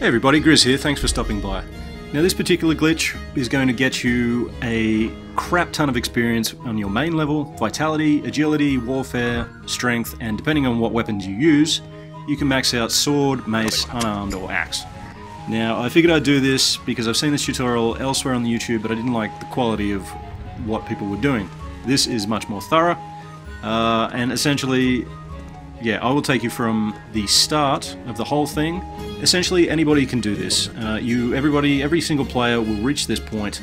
Hey everybody, Grizz here, thanks for stopping by. Now this particular glitch is going to get you a crap ton of experience on your main level: vitality, agility, warfare, strength, and depending on what weapons you use, you can max out sword, mace, unarmed, or axe. Now I figured I'd do this because I've seen this tutorial elsewhere on the YouTube, but I didn't like the quality of what people were doing. This is much more thorough, and essentially, yeah, I will take you from the start of the whole thing. Essentially, anybody can do this. Every single player will reach this point.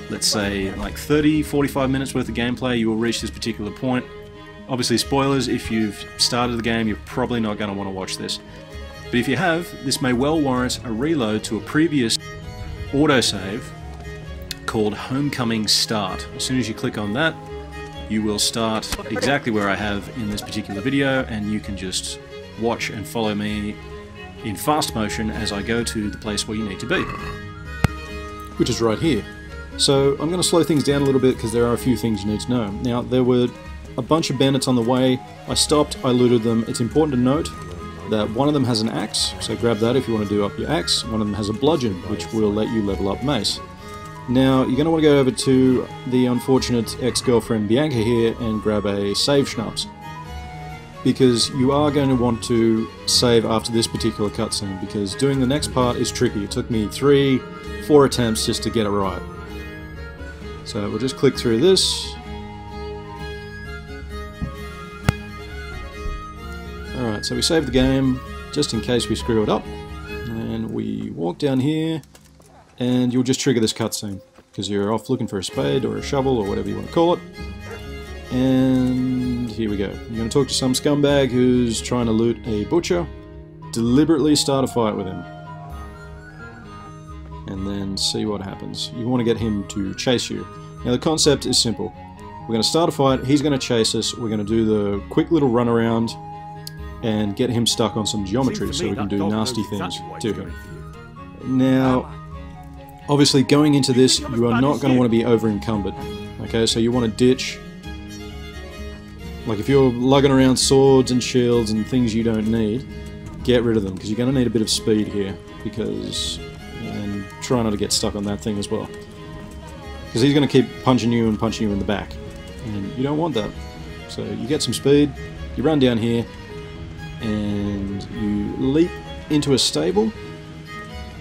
Let's say like 30-45 minutes worth of gameplay, you will reach this particular point. Obviously, spoilers, if you've started the game, you're probably not going to want to watch this. But if you have, this may well warrant a reload to a previous autosave called Homecoming Start. As soon as you click on that, you will start exactly where I have in this particular video, and you can just watch and follow me in fast motion as I go to the place where you need to be, which is right here. So I'm going to slow things down a little bit because there are a few things you need to know. Now, there were a bunch of bandits on the way. I stopped, I looted them. It's important to note that one of them has an axe, so grab that if you want to do up your axe. One of them has a bludgeon, which will let you level up mace. Now, you're going to want to go over to the unfortunate ex-girlfriend Bianca here and grab a save schnapps, because you are going to want to save after this particular cutscene, because doing the next part is tricky. It took me 3-4 attempts just to get it right. So we'll just click through this. Alright, so we save the game just in case we screw it up, and we walk down here, and you'll just trigger this cutscene because you're off looking for a spade or a shovel or whatever you want to call it. And here we go. You're going to talk to some scumbag who's trying to loot a butcher. Deliberately start a fight with him, and then see what happens. You want to get him to chase you. Now the concept is simple. We're going to start a fight, he's going to chase us, we're going to do the quick little run around and get him stuck on some geometry so we can do nasty things to him. Now, obviously going into this, you are not going to want to be over encumbered. Okay, so you want to ditch. Like if you're lugging around swords and shields and things you don't need, get rid of them, because you're going to need a bit of speed here, and try not to get stuck on that thing as well, because he's going to keep punching you and punching you in the back, and you don't want that. So you get some speed, you run down here, and you leap into a stable.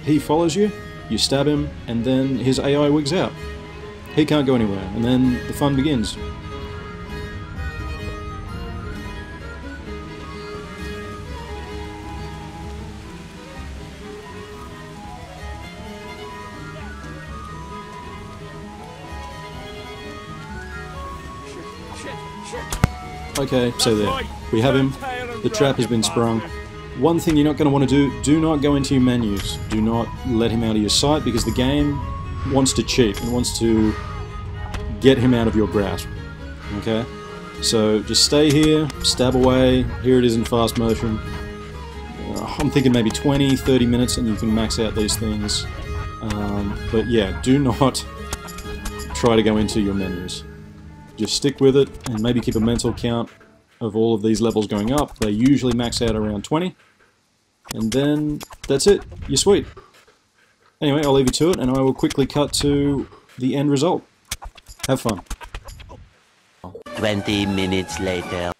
He follows you, you stab him, and then his AI wigs out. He can't go anywhere, and then the fun begins. Okay, so there. We have him. The trap has been sprung. One thing you're not going to want to do not go into your menus. Do not let him out of your sight, because the game wants to cheat and wants to get him out of your grasp. Okay? So just stay here, stab away. Here it is in fast motion. I'm thinking maybe 20-30 minutes and you can max out these things. But yeah, do not try to go into your menus. Just stick with it, and maybe keep a mental count of all of these levels going up. They usually max out around 20. And then, that's it. You're sweet. Anyway, I'll leave you to it, and I will quickly cut to the end result. Have fun. 20 minutes later.